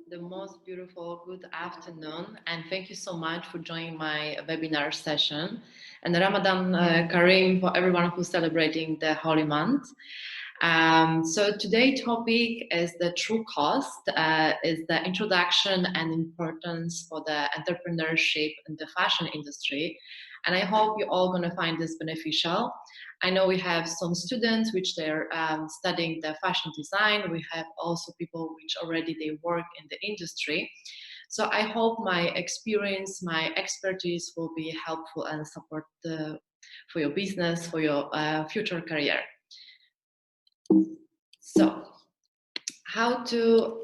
the most beautiful good afternoon, and thank you so much for joining my webinar session. And Ramadan Kareem for everyone who's celebrating the holy month. So today's topic is the true cost, is the introduction and importance for the entrepreneurship in the fashion industry. And I hope you're all going to find this beneficial. I know we have some students which they're studying the fashion design. We have also people which already they work in the industry. So I hope my experience, my expertise will be helpful and support for your business, for your future career. So how to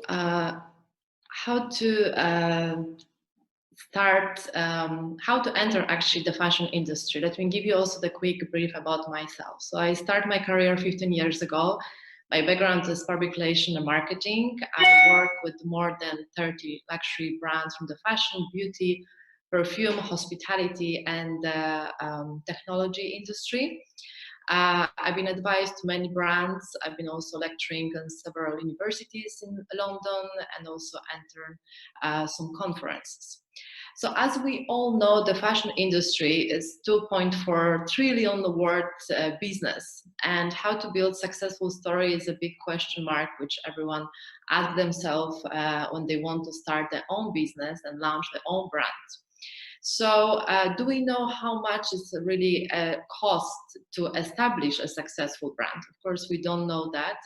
start, how to enter actually the fashion industry. Let me give you also the quick brief about myself. So I started my career 15 years ago. My background is public relations and marketing. I work with more than 30 luxury brands from the fashion, beauty, perfume, hospitality, and technology industry. I've been advised to many brands. I've been also lecturing in several universities in London and also entered some conferences. So as we all know, the fashion industry is 2.4 trillion worth business, and how to build successful story is a big question mark, which everyone asks themselves when they want to start their own business and launch their own brand. So do we know how much is really cost to establish a successful brand? Of course, we don't know that.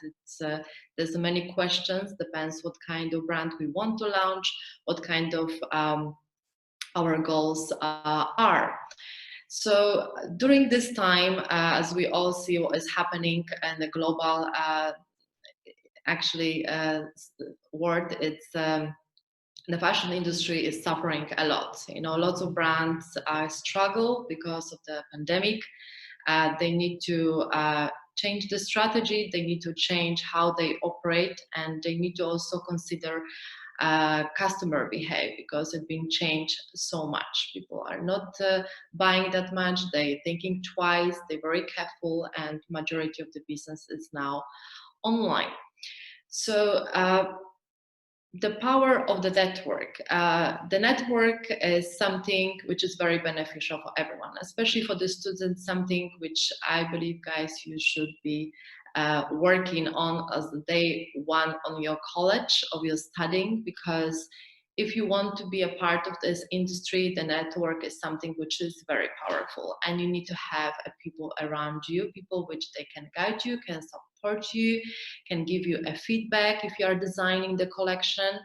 There's many questions, depends what kind of brand we want to launch, what kind of our goals are. So during this time, as we all see what is happening in the global world, it's the fashion industry is suffering a lot. You know, lots of brands struggle because of the pandemic. They need to change the strategy, they need to change how they operate, and they need to also consider customer behavior because it's been changed so much. People are not buying that much, they're thinking twice, they're very careful, and majority of the business is now online. So the power of the network. The network is something which is very beneficial for everyone, especially for the students, something which I believe, guys, you should be working on as the day one on your college of your studying, because if you want to be a part of this industry, the network is something which is very powerful, and you need to have people around you, people which they can guide you, can support you, can give you a feedback if you are designing the collection.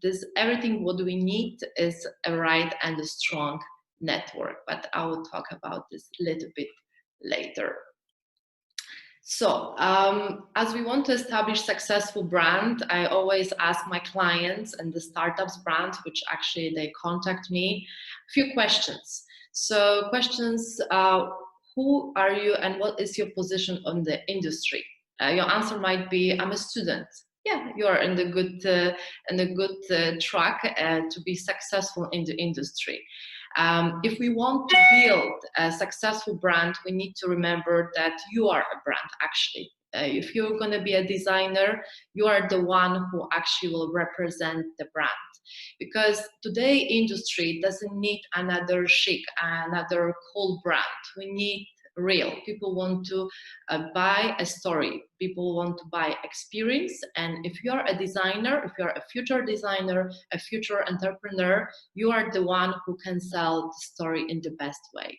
This everything what we need is a right and a strong network, but I will talk about this a little bit later. So as we want to establish successful brand, I always ask my clients and the startups brands, which actually they contact me, a few questions. So questions, who are you and what is your position on the industry? Your answer might be, I'm a student. Yeah, you are in the good track to be successful in the industry. If we want to build a successful brand, we need to remember that you are a brand actually. If you're going to be a designer, you are the one who actually will represent the brand. Because today industry doesn't need another chic, another cool brand. We need real. People want to buy a story. People want to buy experience. And if you're a designer, if you're a future designer, a future entrepreneur, you are the one who can sell the story in the best way.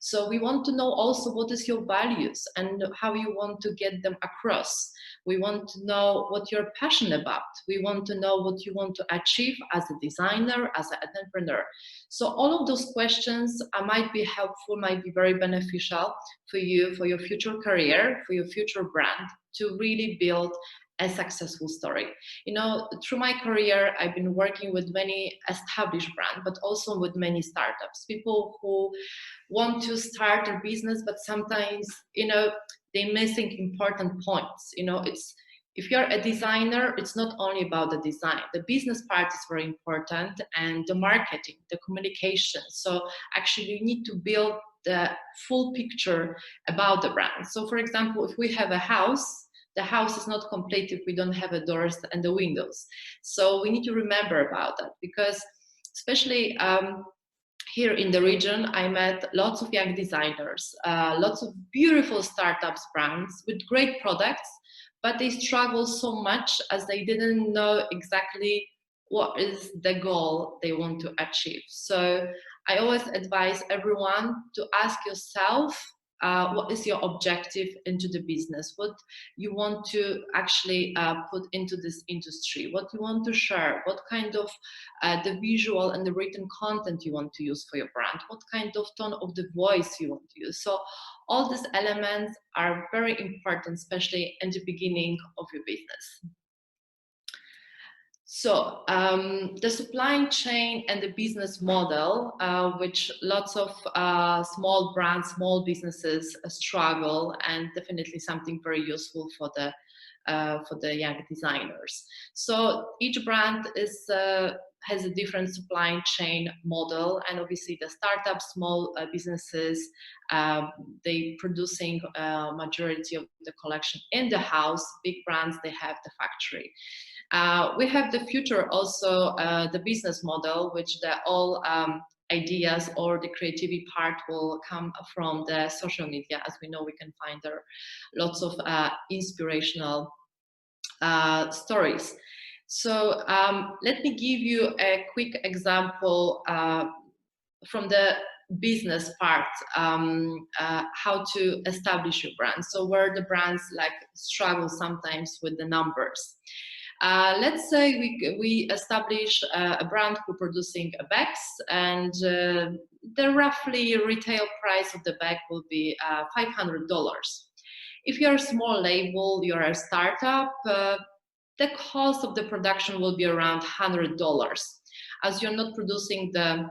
So we want to know also what is your values and how you want to get them across. We want to know what you're passionate about. We want to know what you want to achieve as a designer, as an entrepreneur. So all of those questions might be helpful, might be very beneficial for you, for your future career, for your future brand, to really build a successful story. You know, through my career, I've been working with many established brands, but also with many startups, people who want to start a business, but sometimes, you know, they're missing important points. You know, it's, if you're a designer, it's not only about the design. The business part is very important, and the marketing, the communication. So actually you need to build the full picture about the brand. So for example, if we have a house, the house is not complete if we don't have the doors and the windows. So we need to remember about that, because especially here in the region, I met lots of young designers, lots of beautiful startups brands with great products, but they struggle so much as they didn't know exactly what is the goal they want to achieve. So I always advise everyone to ask yourself, what is your objective into the business? What you want to actually put into this industry? What you want to share? What kind of the visual and the written content you want to use for your brand? What kind of tone of the voice you want to use? So all these elements are very important, especially in the beginning of your business. So the supply chain and the business model, which lots of small brands, small businesses struggle, and definitely something very useful for the young designers. So each brand is has a different supply chain model, and obviously the startups, small businesses, they producing majority of the collection in the house. Big brands, they have the factory. We have the future also, the business model, which the all ideas or the creativity part will come from the social media. As we know, we can find there lots of inspirational stories. So let me give you a quick example from the business part, how to establish your brand. So where the brands like struggle sometimes with the numbers. Let's say we establish a brand who producing bags, and the roughly retail price of the bag will be $500. If you're a small label, you're a startup, the cost of the production will be around $100. As you're not producing the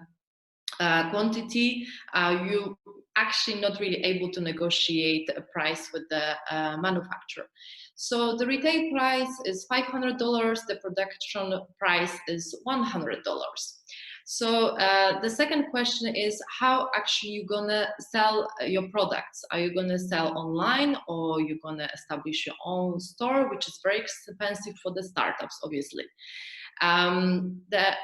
quantity, you actually not really able to negotiate a price with the manufacturer. So the retail price is $500, the production price is $100. So the second question is, how actually you gonna sell your products? Are you gonna sell online, or you're gonna establish your own store, which is very expensive for the startups, obviously. The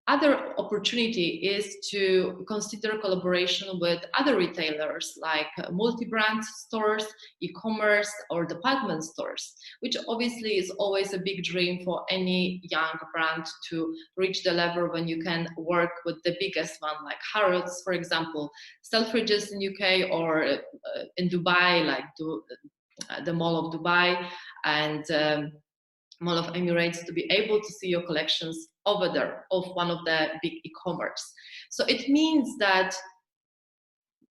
other opportunity is to consider collaboration with other retailers like multi-brand stores, e-commerce, or department stores, which obviously is always a big dream for any young brand to reach the level when you can work with the biggest one, like Harrods, for example, Selfridges in UK, or in Dubai, like the Mall of Dubai, and Mall of Emirates, to be able to see your collections over there of one of the big e-commerce. So it means that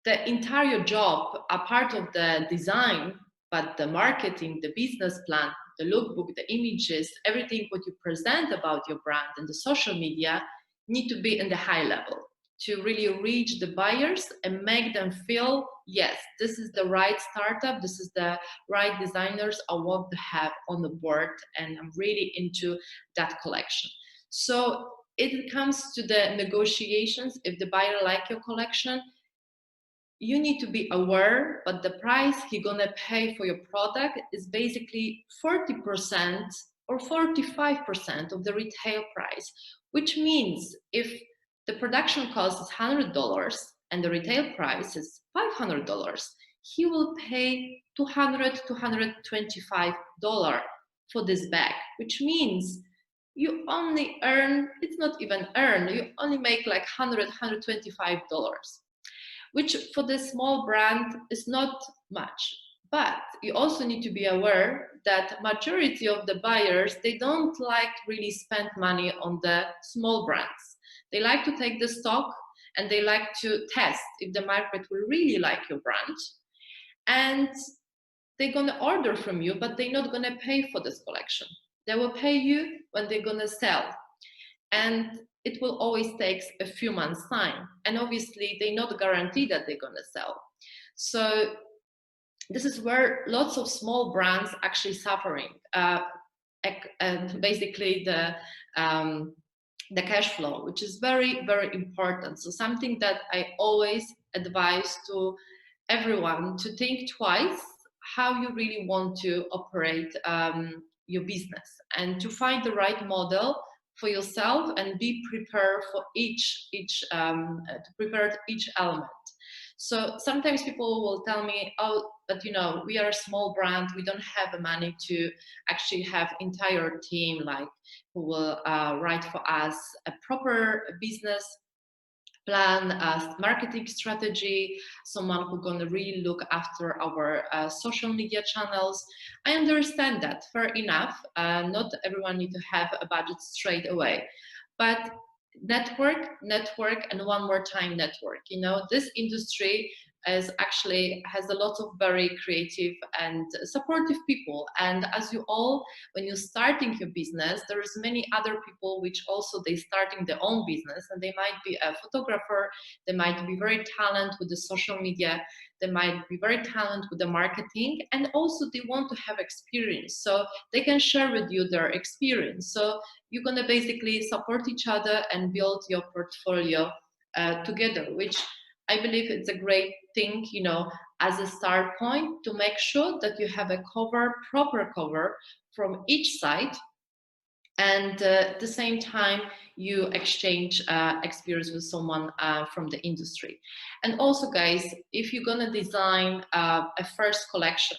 the entire job, a part of the design, but the marketing, the business plan, the lookbook, the images, everything what you present about your brand and the social media need to be in the high level to really reach the buyers and make them feel, yes, this is the right startup, this is the right designers I want to have on the board, and I'm really into that collection. So it comes to the negotiations. If the buyer like your collection, you need to be aware, but the price he's gonna pay for your product is basically 40% or 45% of the retail price, which means if the production cost is $100 and the retail price is $500, he will pay $200, $225 for this bag, which means you only earn, it's not even earn, you only make like $100, $125, which for the small brand is not much. But you also need to be aware that majority of the buyers, they don't like really spend money on the small brands. They like to take the stock and they like to test if the market will really like your brand. And they're gonna order from you, but they're not gonna pay for this collection. They will pay you when they're gonna sell. And it will always take a few months' time. And obviously, they're not guaranteed that they're gonna sell. So this is where lots of small brands actually suffering. And basically the cash flow, which is very, very important. So something that I always advise to everyone to think twice how you really want to operate your business, and to find the right model for yourself and be prepared for to prepare each element. So sometimes people will tell me, oh, but you know, we are a small brand, we don't have the money to actually have entire team like who will write for us a proper business plan, a marketing strategy, someone who's going to really look after our social media channels. I understand that, fair enough. Not everyone needs to have a budget straight away, but network, and one more time network. You know, this industry has a lot of very creative and supportive people, and as you all, when you're starting your business, there is many other people which also they starting their own business, and they might be a photographer, they might be very talented with the social media, they might be very talented with the marketing, and also they want to have experience, so they can share with you their experience. So you're going to basically support each other and build your portfolio together, which I believe it's a great thing, you know, as a start point, to make sure that you have a proper cover from each side, and at the same time you exchange experience with someone from the industry. And also, guys, if you're gonna design a first collection,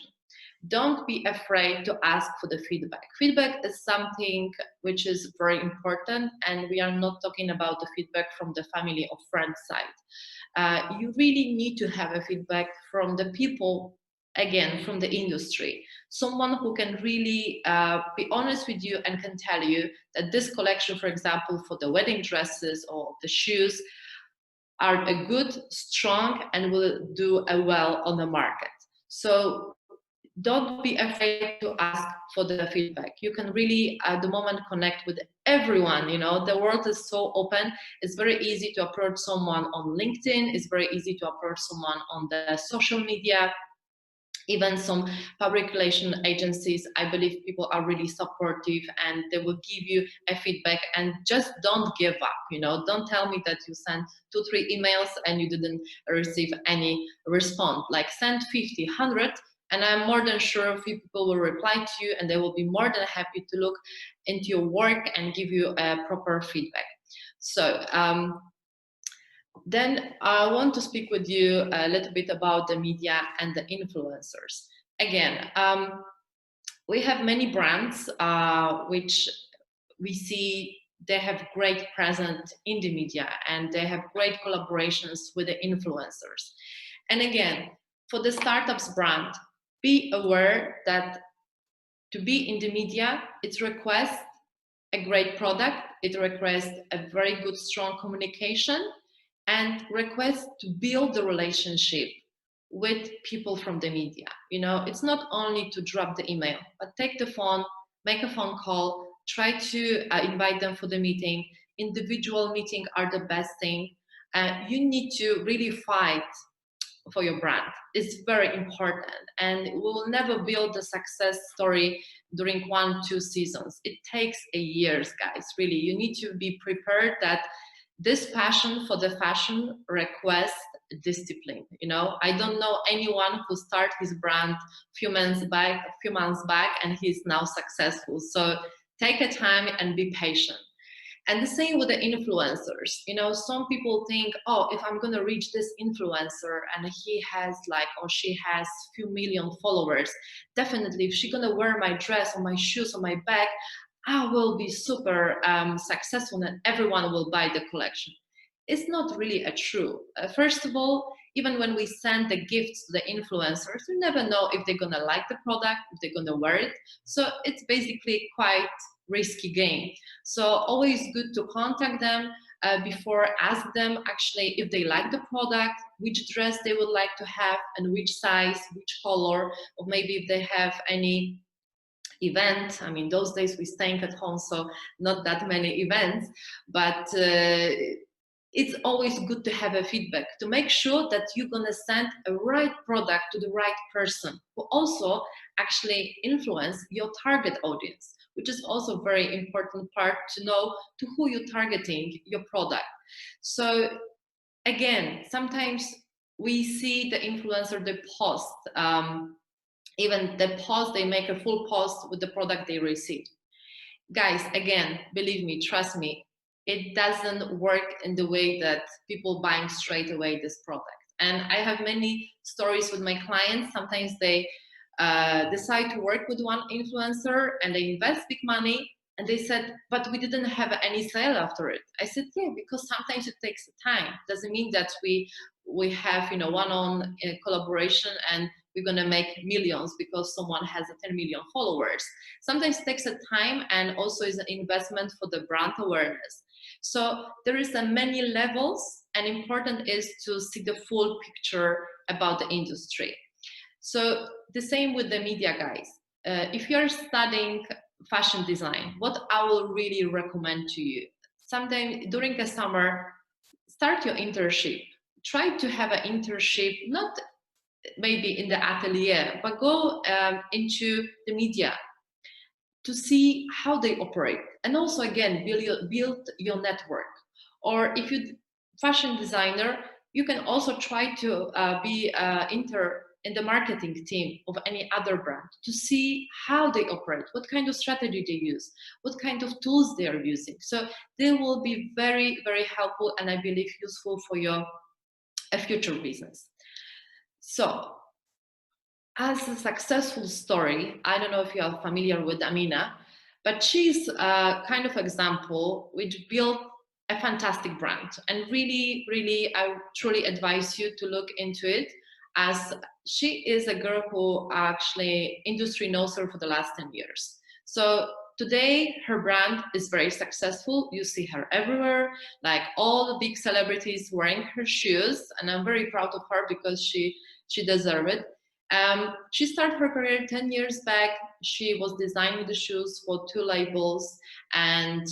don't be afraid to ask for the feedback. Feedback is something which is very important, and we are not talking about the feedback from the family or friend side. You really need to have a feedback from the people, again, from the industry. Someone who can really be honest with you and can tell you that this collection, for example, for the wedding dresses or the shoes, are a good, strong, and will do well on the market. So don't be afraid to ask for the feedback. You can really at the moment connect with everyone. You know, the world is so open. It's very easy to approach someone on LinkedIn. It's very easy to approach someone on the social media. Even some public relation agencies, I believe people are really supportive and they will give you a feedback. And just don't give up. You know, don't tell me that you sent 2-3 emails and you didn't receive any response. Like send 50, 100, and I'm more than sure a few people will reply to you, and they will be more than happy to look into your work and give you a proper feedback. So then I want to speak with you a little bit about the media and the influencers. Again, we have many brands which we see they have great presence in the media, and they have great collaborations with the influencers. And again, for the startups brand, be aware that to be in the media, it requires a great product, it requires a very good, strong communication, and request to build the relationship with people from the media. You know, it's not only to drop the email, but take the phone, make a phone call, try to invite them for the meeting. Individual meetings are the best thing. You need to really fight for your brand. It's very important, and we will never build a success story during 1-2 seasons. It takes a years, guys. Really, you need to be prepared that this passion for the fashion requests discipline. You know, I don't know anyone who started his brand few months back and he's now successful. So take a time and be patient. And the same with the influencers. You know, some people think, oh, if I'm going to reach this influencer and he has like, or she has few million followers, definitely if she's going to wear my dress or my shoes or my bag, I will be super successful and everyone will buy the collection. It's not really a true. First of all, even when we send the gifts to the influencers, you never know if they're going to like the product, if they're going to wear it. So it's basically quite risky game. So always good to contact them before, ask them actually if they like the product, which dress they would like to have, and which size, which color, or maybe if they have any event. I mean, those days we're staying at home, so not that many events, but it's always good to have a feedback to make sure that you're going to send a right product to the right person who also actually influence your target audience, which is also a very important part to know to who you're targeting your product. So again, sometimes we see the influencer, they post Even the post, they make a full post with the product they receive. Guys, again, believe me, trust me, it doesn't work in the way that people buying straight away this product. And I have many stories with my clients. Sometimes they decide to work with one influencer and they invest big money, and they said, but we didn't have any sale after it. I said, yeah, because sometimes it takes time. Doesn't mean that we have, you know, one-on collaboration and we're going to make millions because someone has a 10 million followers. Sometimes it takes a time, and also is an investment for the brand awareness. So there is a many levels, and important is to see the full picture about the industry. So the same with the media, guys. If you're studying fashion design, what I will really recommend to you, sometime during the summer, start your internship. Try to have an internship, not maybe in the atelier, but go into the media to see how they operate. And also, again, build your network. Or if you fashion designer, you can also try to be in the marketing team of any other brand to see how they operate, what kind of strategy they use, what kind of tools they are using. So they will be very, very helpful, and I believe useful for your future business. So as a successful story, I don't know if you are familiar with Amina, but she's a kind of example which built a fantastic brand. And really, really, I truly advise you to look into it, as she is a girl who actually industry knows her for the last 10 years. So today her brand is very successful. You see her everywhere, like all the big celebrities wearing her shoes, and I'm very proud of her because she deserves it. She started her career 10 years back. She was designing the shoes for 2 labels, and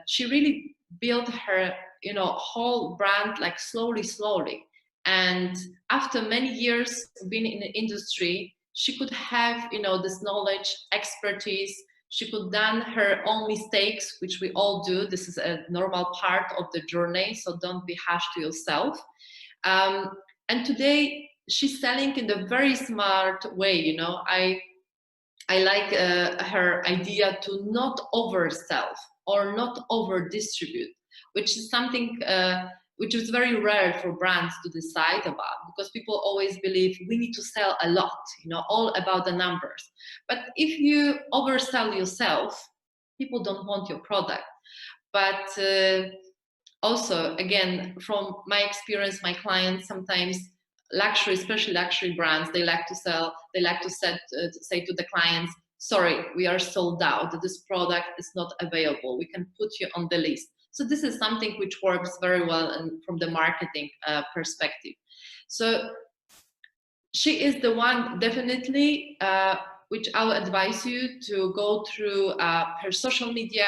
she really built her, you know, whole brand like slowly. And after many years being in the industry, she could have, you know, this knowledge, expertise. She could done her own mistakes, which we all do. This is a normal part of the journey, so don't be harsh to yourself. And today she's selling in a very smart way. You know, I like her idea to not oversell or not over distribute, which is something which is very rare for brands to decide about, because people always believe we need to sell a lot, you know, all about the numbers. But if you oversell yourself, people don't want your product. But also, again, from my experience, my clients sometimes luxury, especially luxury brands, they like to sell, they like to say to the clients, sorry, we are sold out, this product is not available, we can put you on the list. So this is something which works very well from the marketing perspective. So she is the one definitely which I will advise you to go through her social media,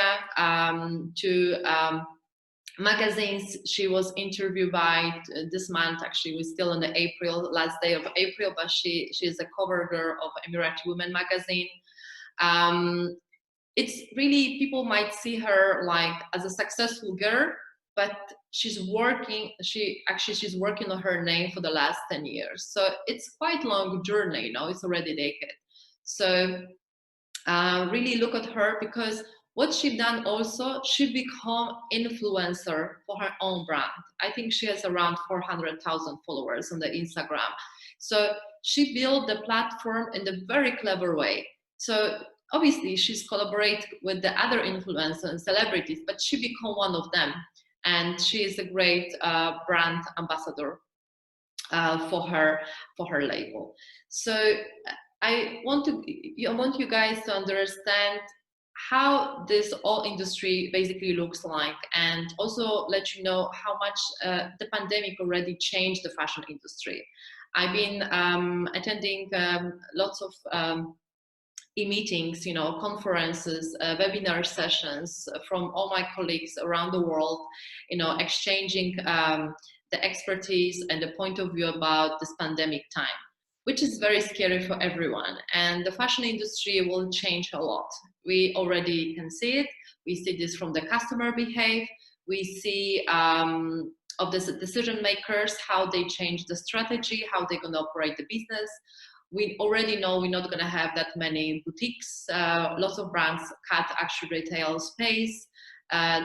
magazines. She was interviewed by this month, actually we're still in the April, last day of April, but she is a cover girl of Emirati Women magazine. It's really, people might see her like as a successful girl, but she's working on her name for the last 10 years. So it's quite long journey, you know, it's already a decade. So really look at her, because what she done also, she become influencer for her own brand. I think she has around 400,000 followers on the Instagram. So she built the platform in a very clever way. So obviously she's collaborated with the other influencers and celebrities, but she become one of them. And she is a great brand ambassador for her label. So I want you guys to understand how this whole industry basically looks like, and also let you know how much the pandemic already changed the fashion industry. I've been attending lots of e-meetings, you know, conferences, webinar sessions from all my colleagues around the world, you know, exchanging the expertise and the point of view about this pandemic time, which is very scary for everyone. And the fashion industry will change a lot. We already can see it. We see this from the customer behavior. We see of the decision makers, how they change the strategy, how they're going to operate the business. we already know we're not going to have that many boutiques. Lots of brands cut actually retail space.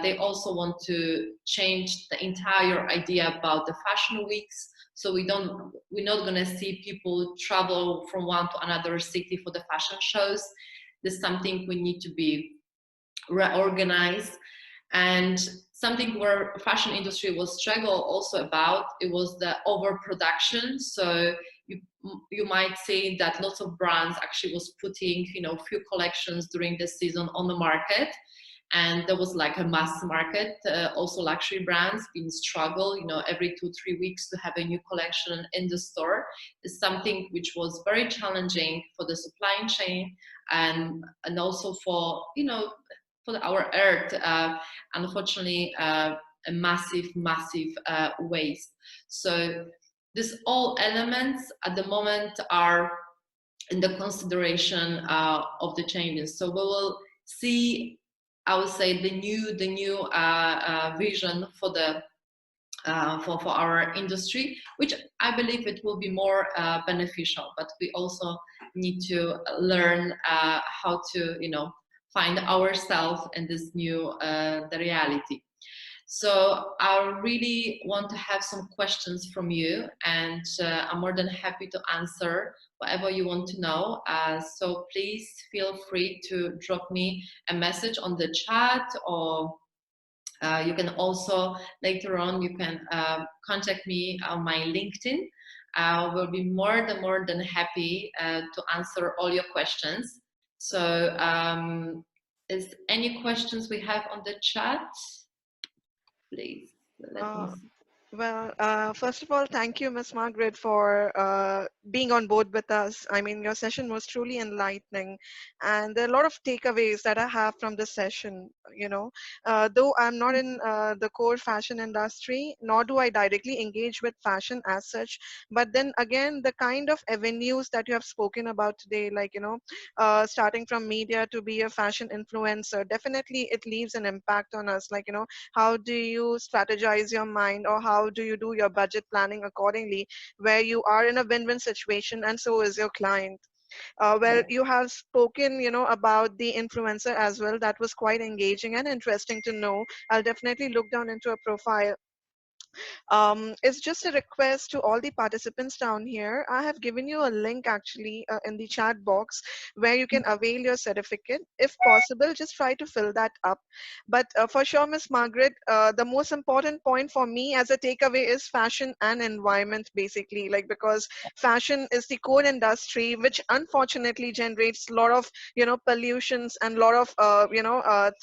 They also want to change the entire idea about the fashion weeks. So we're not going to see people travel from one to another city for the fashion shows. This is something we need to be reorganized. And something where fashion industry was struggle also about, it was the overproduction. So you might say that lots of brands actually was putting, you know, few collections during the season on the market, and there was like a mass market. Also luxury brands being struggle, you know, every 2-3 weeks to have a new collection in the store is something which was very challenging for the supply chain, and also for, you know, for our earth. Unfortunately, a massive waste. So these all elements at the moment are in the consideration of the changes. So we will see, I would say, the new vision for the for our industry, which I believe it will be more beneficial. But we also need to learn how to, you know, find ourselves in this new the reality. So I really want to have some questions from you, and I'm more than happy to answer whatever you want to know. So please feel free to drop me a message on the chat, or you can also later on you can contact me on my LinkedIn. I will be more than happy to answer all your questions. So is any questions we have on the chat? Please let me see. Well, first of all, thank you, Miss Margaret, for being on board with us. I mean, your session was truly enlightening, and there are a lot of takeaways that I have from this session. You know, though I'm not in the core fashion industry, nor do I directly engage with fashion as such, but then again, the kind of avenues that you have spoken about today, like, you know, starting from media to be a fashion influencer, definitely it leaves an impact on us. Like, you know, how do you strategize your mind, or how do you do your budget planning accordingly, where you are in a win-win situation and so is your client. Well, you have spoken, you know, about the influencer as well. That was quite engaging and interesting to know. I'll definitely look down into a profile. It's just a request to all the participants down here. I have given you a link actually in the chat box where you can avail your certificate. If possible, just try to fill that up. But for sure, Miss Margaret, the most important point for me as a takeaway is fashion and environment, basically, like, because fashion is the core industry which unfortunately generates a lot of, you know, pollutions and a lot of,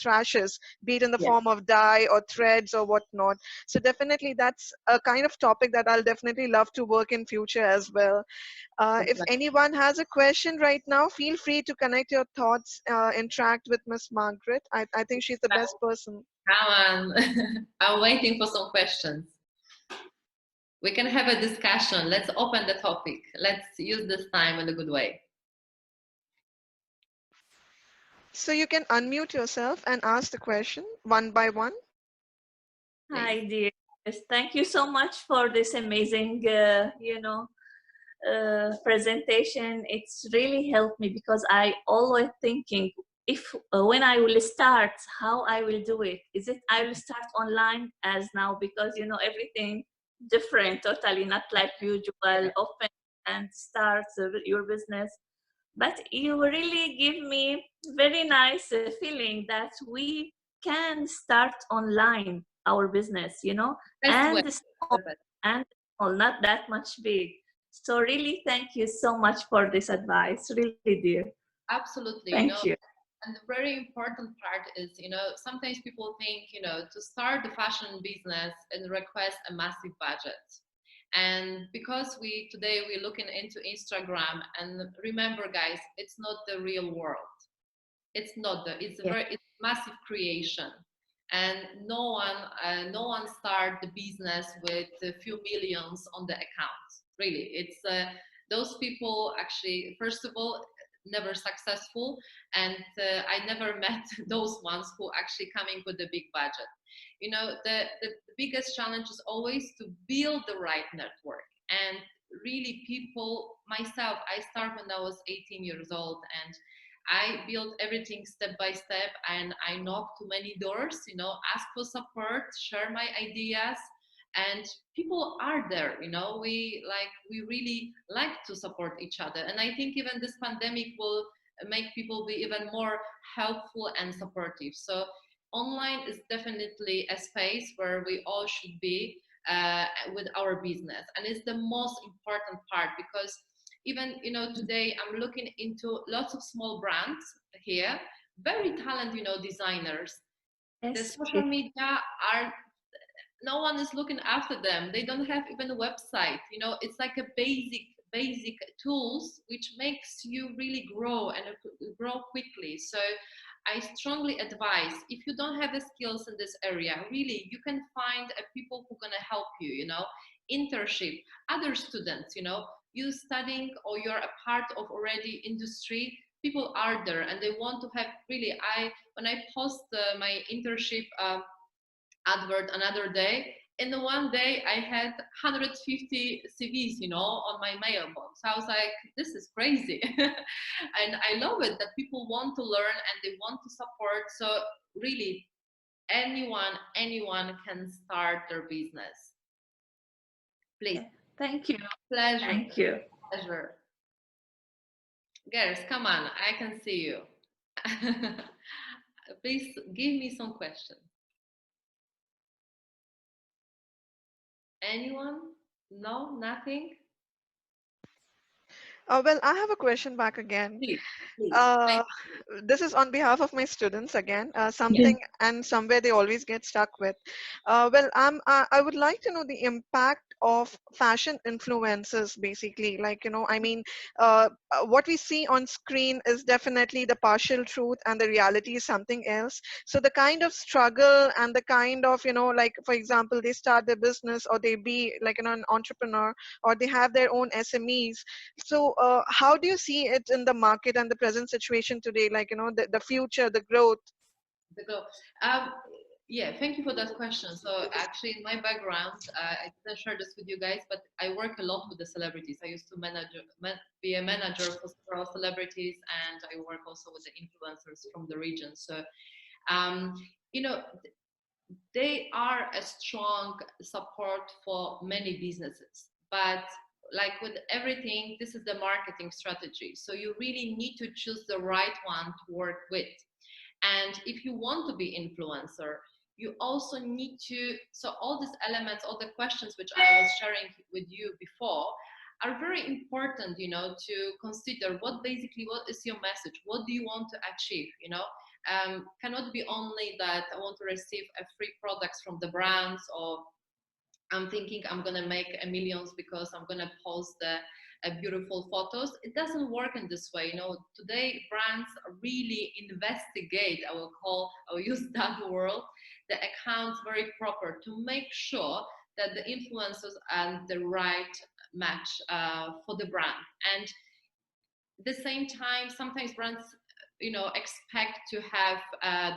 thrashes, be it in the Yes, form of dye or threads or whatnot. So definitely that's a kind of topic that I'll definitely love to work in future as well. If exactly. anyone has a question right now, feel free to connect your thoughts, interact with Miss Margaret. I think she's the best person. Come on. I'm waiting for some questions. We can have a discussion. Let's open the topic. Let's use this time in a good way. So you can unmute yourself and ask the question one by one. Please. Hi, dear. Yes, thank you so much for this amazing, presentation. It's really helped me because I always thinking if when I will start, how I will do it. Is it I will start online as now, because you know everything different, totally not like usual. Open and start your business, but you really give me very nice feeling that we can start online our business, you know, Best way. and The small, best. and small, not that much big. So really thank you so much for this advice, really dear. Absolutely. You know, Thank you. and the very important part is, you know, sometimes people think, you know, to start the fashion business it requires a massive budget. And because today we're looking into Instagram, and remember guys, it's not the real world. It's not it's Yeah. it's massive creation. And no one start the business with a few millions on the account. Really, it's those people actually, first of all, never successful, and I never met those ones who actually coming with a big budget. You know, the biggest challenge is always to build the right network. And really people, myself, I started when I was 18 years old, and I built everything step by step, and I knocked to many doors, you know, ask for support, share my ideas, and people are there, you know, we really like to support each other. And I think even this pandemic will make people be even more helpful and supportive. So online is definitely a space where we all should be with our business, and it's the most important part, because even, you know, today I'm looking into lots of small brands here, very talented, you know, designers. The Yes. social media are, no one is looking after them. They don't have even a website, you know. It's like a basic tools which makes you really grow and grow quickly. So I strongly advise, if you don't have the skills in this area, really you can find people who are going to help you, you know, internship, other students, you know, you studying or you're a part of already industry, people are there and they want to have really, I when I post my internship advert another day, in the one day I had 150 CVs, you know, on my mailbox. I was like, this is crazy. And I love it that people want to learn and they want to support. So really, anyone can start their business. Please. Thank you. Pleasure. Thank you. Pleasure. Girls, come on, I can see you. Please give me some questions. Anyone? No, nothing? Well, I have a question back again. Please, please. Uh, this is on behalf of my students again. Something and somewhere they always get stuck with. Well, I would like to know the impact of fashion influencers, basically. Like, you know, I mean, what we see on screen is definitely the partial truth, and the reality is something else. So the kind of struggle and the kind of, you know, like for example, they start their business, or they be like, you know, an entrepreneur, or they have their own SMEs. So how do you see it in the market and the present situation today, like, you know, the future, the growth? The go. Um, yeah, thank you for that question. So actually, in my background, I didn't share this with you guys, but I work a lot with the celebrities. I used to be a manager for several celebrities, and I work also with the influencers from the region. So, um, you know, they are a strong support for many businesses. But like with everything, this is the marketing strategy. So you really need to choose the right one to work with. And if you want to be influencer, you also need to, so all these elements, all the questions which I was sharing with you before are very important, you know, to consider what is your message? What do you want to achieve, you know? Cannot be only that I want to receive a free products from the brands, or I'm thinking I'm gonna make a millions because I'm gonna post the beautiful photos. It doesn't work in this way. You know, today brands really investigate. I will use that word, the accounts very proper to make sure that the influencers are the right match for the brand. And at the same time, sometimes brands, you know, expect to have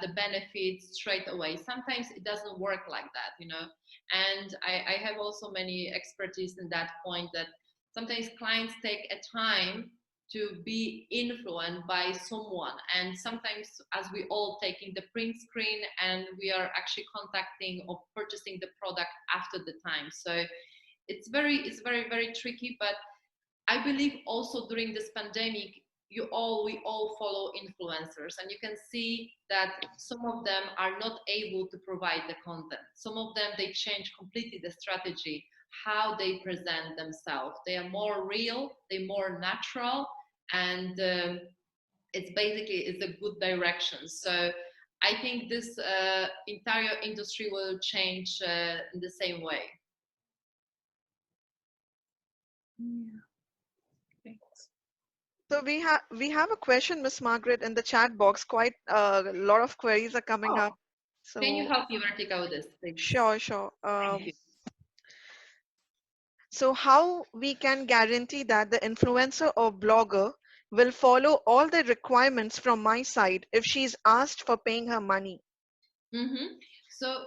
the benefits straight away. Sometimes it doesn't work like that, you know. And I have also many expertise in that point, that sometimes clients take a time to be influenced by someone, and sometimes as we all taking the print screen and we are actually contacting or purchasing the product after the time. So it's very tricky. But I believe also during this pandemic, we all follow influencers, and you can see that some of them are not able to provide the content. Some of them, they change completely the strategy, how they present themselves. They are more real, they're more natural, and it's a good direction. So I think this entire industry will change in the same way. Yeah. Thanks. So we have a question, Miss Margaret, in the chat box. Quite a lot of queries are coming Oh, up. can you So help me, Vertica, with this, please? sure. Thank you. So how we can guarantee that the influencer or blogger will follow all the requirements from my side if she's asked for paying her money? Mm-hmm. So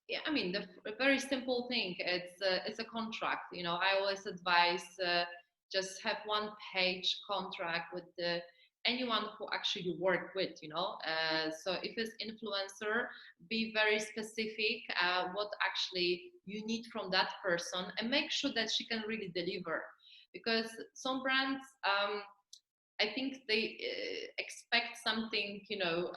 Yeah, I mean, a very simple thing. It's a contract. You know, I always advise just have one page contract with anyone who actually you work with. You know, so if it's influencer, be very specific what actually you need from that person, and make sure that she can really deliver. Because some brands, I think they expect something, you know,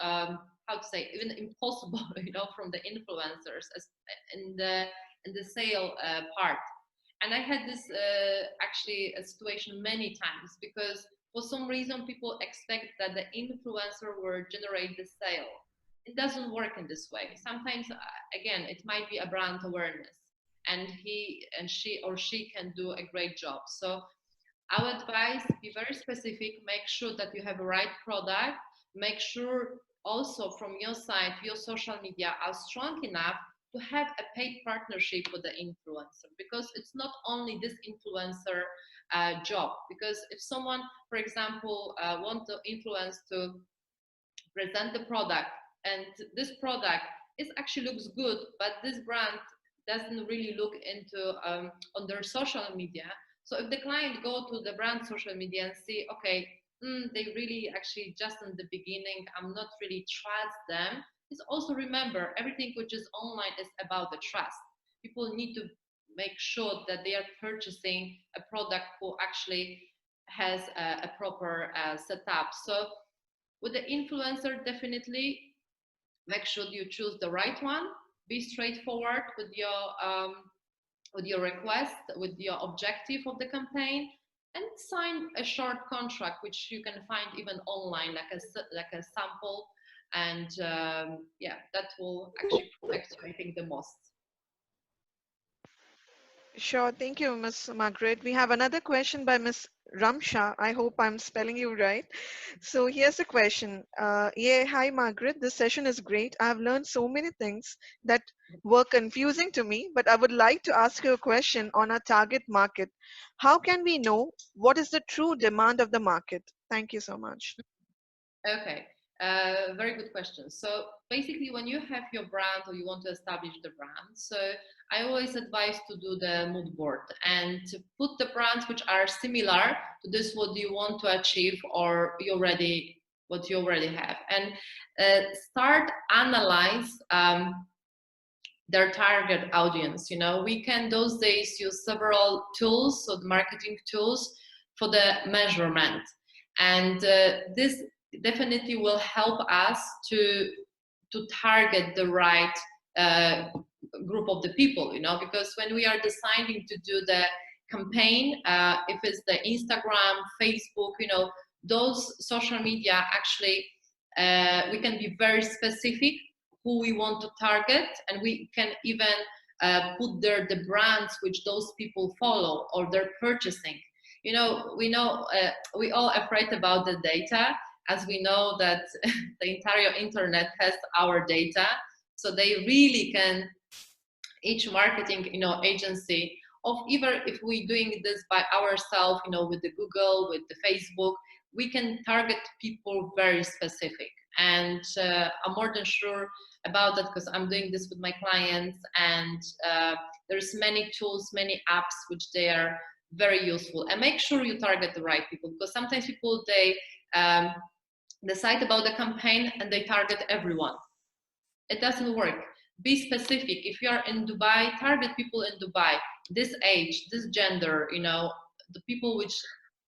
how to say, even impossible, you know, from the influencers as in the sale part. And I had this actually a situation many times because for some reason people expect that the influencer will generate the sale. It doesn't work in this way. Sometimes, again, it might be a brand awareness, and he and she or she can do a great job. So I would advise be very specific, make sure that you have the right product, make sure also from your side, your social media are strong enough to have a paid partnership with the influencer, because it's not only this influencer job. Because if someone, for example, want to influence to present the product, and this product is actually looks good, but this brand doesn't really look into on their social media. So if the client go to the brand social media and see, okay, they really actually just in the beginning, I'm not really trust them. Is also remember everything which is online is about the trust. People need to make sure that they are purchasing a product who actually has a proper setup. So with the influencer, definitely make sure you choose the right one. Be straightforward with your request, with your objective of the campaign, and sign a short contract, which you can find even online, like a sample. And yeah, that will actually protect you, I think, the most. Sure, thank you, Ms. Margaret. We have another question by Ms. Ramsha. I hope I'm spelling you right. So here's the question. Yeah, hi, Margaret. This session is great. I've learned so many things that were confusing to me, but I would like to ask you a question on our target market. How can we know what is the true demand of the market? Thank you so much. Okay, very good question. So basically, when you have your brand or you want to establish the brand, so I always advise to do the mood board and to put the brands which are similar to this, what you want to achieve or what you already have, and start analyze their target audience. You know, we can those days use several tools, so the marketing tools for the measurement, and this definitely will help us to target the right group of the people. You know, because when we are deciding to do the campaign, if it's the Instagram, Facebook, you know, those social media actually we can be very specific who we want to target, and we can even put there the brands which those people follow or they're purchasing. You know, we all afraid about the data, as we know that the entire internet has our data, so they really can, each marketing, you know, agency, of either if we're doing this by ourselves, you know, with the Google, with the Facebook, we can target people very specific. And I'm more than sure about that because I'm doing this with my clients, and there's many tools, many apps which they are very useful. And make sure you target the right people, because sometimes people, they decide about the campaign and they target everyone. It doesn't work. Be specific. If you are in Dubai, target people in Dubai, this age, this gender, you know, the people which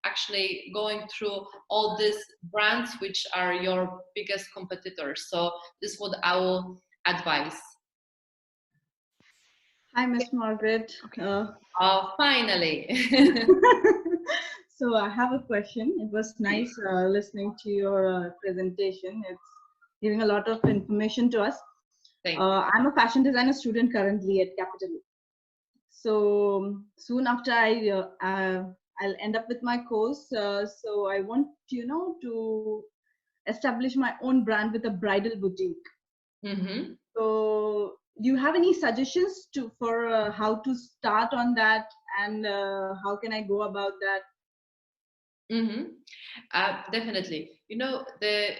actually going through all these brands which are your biggest competitors. So this is what I will advise. Hi, Miss Margaret. Okay. Oh, finally. So I have a question. It was nice listening to your presentation. It's giving a lot of information to us. Thank you. I'm a fashion designer student currently at Capital. So soon after I'll end up with my course. So I want, to establish my own brand with a bridal boutique. Mm-hmm. So do you have any suggestions for how to start on that, and how can I go about that? Mm-hmm. Definitely. You know, the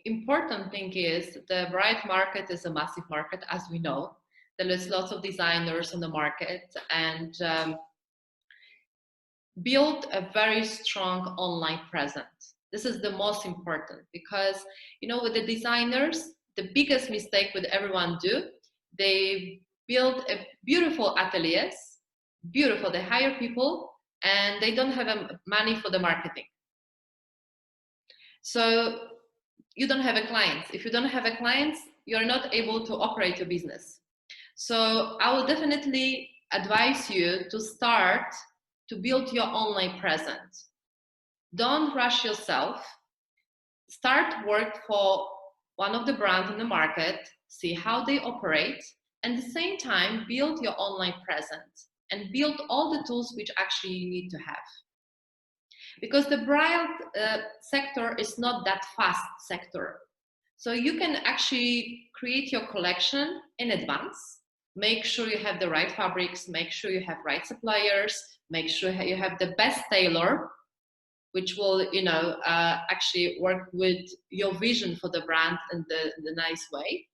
important thing is the bride market is a massive market, as we know. There is lots of designers on the market, and build a very strong online presence. This is the most important, because with the designers, the biggest mistake with everyone do, they build a beautiful ateliers, beautiful, they hire people, and they don't have money for the marketing. So you don't have a client. If you don't have a client, you're not able to operate your business. So I will definitely advise you to start to build your online presence. Don't rush yourself. Start work for one of the brands in the market, see how they operate, and at the same time build your online presence and build all the tools which actually you need to have. Because the bridal sector is not that fast sector. So you can actually create your collection in advance. Make sure you have the right fabrics, make sure you have right suppliers, make sure you have the best tailor, which will actually work with your vision for the brand in the nice way.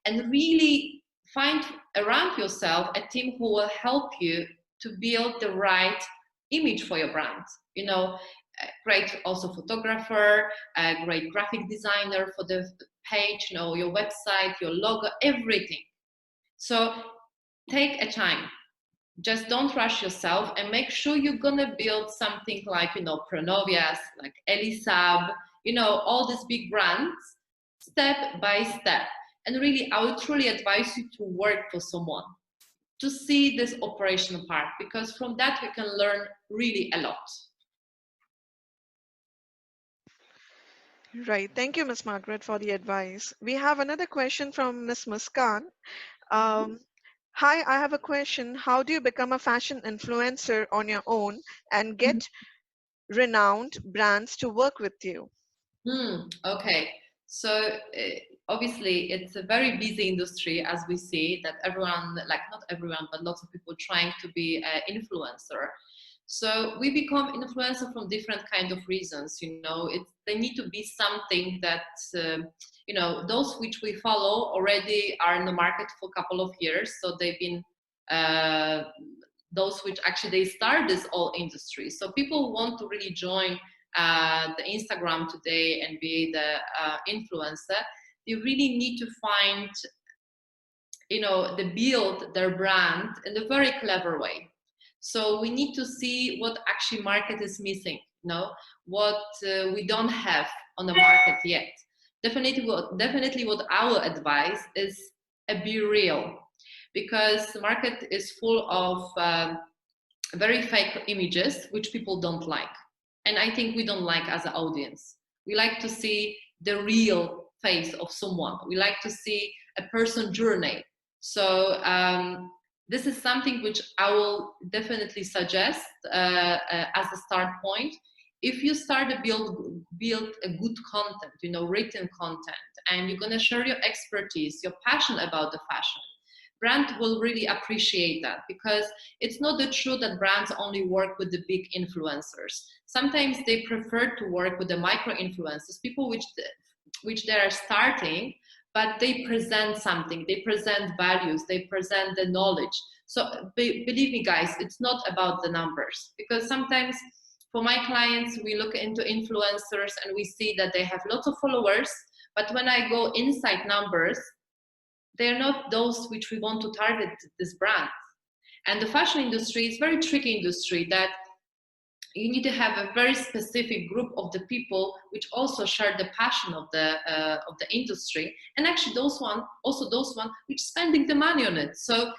And really find around yourself a team who will help you to build the right image for your brand. Great also photographer, a great graphic designer for the page, your website, your logo, everything. So take a time. Just don't rush yourself, and make sure you're gonna build something like, Pronovias, like Elisab, all these big brands, step by step. And really, I would truly advise you to work for someone, to see this operational part, because from that you can learn really a lot. Right. Thank you, Ms. Margaret, for the advice. We have another question from Ms. Muskan. Hi, I have a question. How do you become a fashion influencer on your own and get renowned brands to work with you? Okay. So obviously it's a very busy industry, as we see that everyone, like not everyone, but lots of people trying to be an influencer. So we become influencer from different kind of reasons. They need to be something that those which we follow already are in the market for a couple of years. So they've been those which actually they start this whole industry. So people want to really join the Instagram today and be the influencer. They really need to find, they build their brand in a very clever way. So we need to see what actually market is missing, what we don't have on the market yet. Definitely what our advice is, be real, because the market is full of very fake images which people don't like. And I think we don't like as an audience. We like to see the real face of someone. We like to see a person journey. So this is something which I will definitely suggest as a start point. If you start to build a good content, written content, and you're gonna share your expertise, your passion about the fashion, brand will really appreciate that, because it's not the truth that brands only work with the big influencers. Sometimes they prefer to work with the micro influencers, people which they are starting, but they present something, they present values, they present the knowledge. So believe me guys, it's not about the numbers, because sometimes for my clients, we look into influencers and we see that they have lots of followers, but when I go inside numbers, they're not those which we want to target this brand. And the fashion industry is a very tricky industry, that you need to have a very specific group of the people which also share the passion of the industry, and actually those one which spending the money on it. So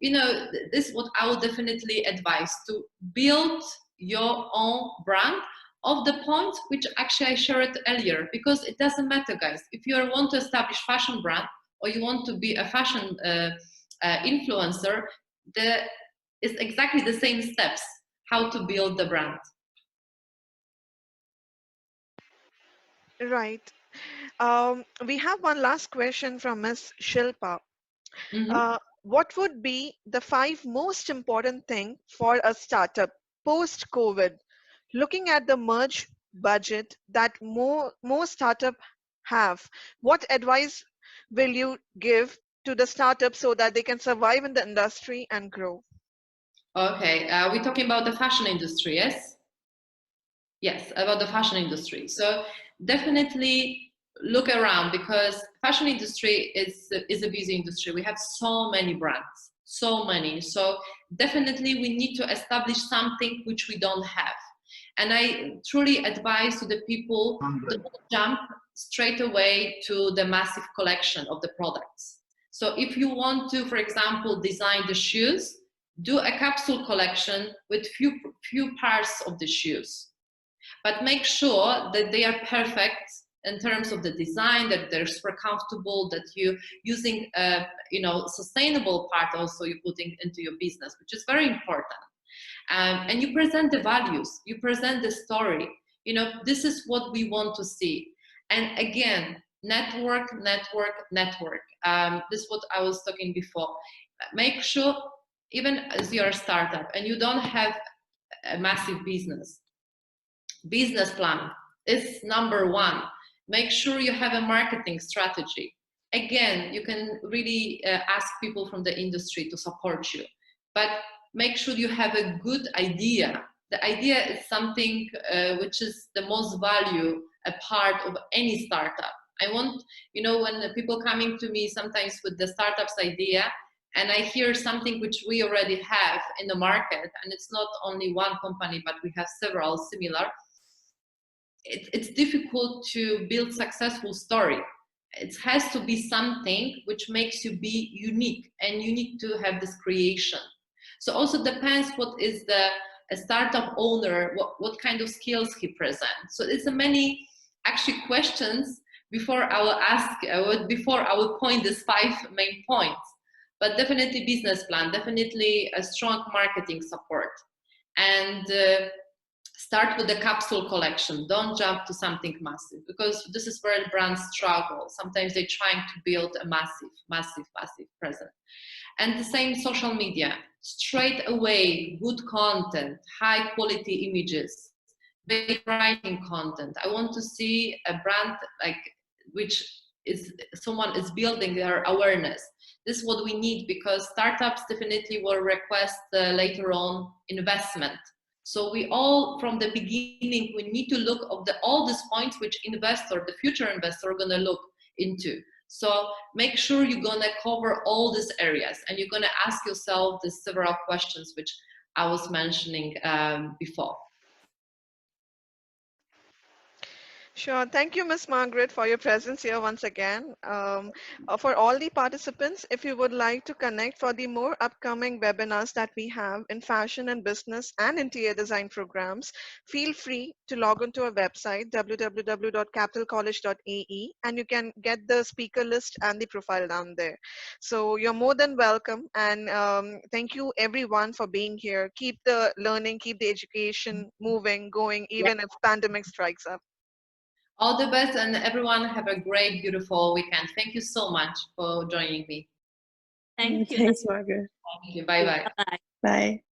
this is what I would definitely advise, to build your own brand of the point which actually I shared earlier, because it doesn't matter guys, if you want to establish fashion brand or you want to be a fashion influencer, it's exactly the same steps how to build the brand. Right. We have one last question from Ms. Shilpa. What would be the 5 most important things for a startup post-COVID, looking at the merge budget that more startup have? What advice will you give to the startups so that they can survive in the industry and grow? Okay, we're talking about the fashion industry, yes? Yes, about the fashion industry. So definitely look around, because fashion industry is a busy industry. We have so many brands, so many. So definitely we need to establish something which we don't have. And I truly advise to the people to don't jump straight away to the massive collection of the products. So if you want to, for example, design the shoes, do a capsule collection with few parts of the shoes. But make sure that they are perfect in terms of the design, that they're super comfortable, that you're using sustainable part also you're putting into your business, which is very important. And you present the values, you present the story. This is what we want to see. And again, network. This is what I was talking before. Make sure, even as you're a startup and you don't have a massive business plan is number one. Make sure you have a marketing strategy. Again, you can really ask people from the industry to support you, but make sure you have a good idea. The idea is something which is the most value a part of any startup. I want, when people coming to me sometimes with the startup's idea, and I hear something which we already have in the market, and it's not only one company, but we have several similar, it's difficult to build successful story. It has to be something which makes you be unique, and you need to have this creation. So also depends what is a startup owner, what kind of skills he presents. So it's many actually questions before I will ask, before I will point these 5 main points. But definitely business plan, definitely a strong marketing support, and start with the capsule collection. Don't jump to something massive, because this is where brands struggle. Sometimes they're trying to build a massive presence. And the same social media, straight away, good content, high quality images, big writing content. I want to see a brand which is someone is building their awareness. This is what we need, because startups definitely will request later on investment. So we all, from the beginning, we need to look at all these points which the future investor are gonna look into. So make sure you're gonna cover all these areas, and you're gonna ask yourself the several questions which I was mentioning before. Sure. Thank you, Ms. Margaret, for your presence here once again. For all the participants, if you would like to connect for the more upcoming webinars that we have in fashion and business and interior design programs, feel free to log on to our website, www.capitalcollege.ae, and you can get the speaker list and the profile down there. So you're more than welcome. And thank you, everyone, for being here. Keep the learning, keep the education moving, going, even if pandemic strikes up. All the best, and everyone have a great, beautiful weekend. Thank you so much for joining me. Thank you. Thanks, Margaret. Thank you. Bye-bye. Bye. Bye.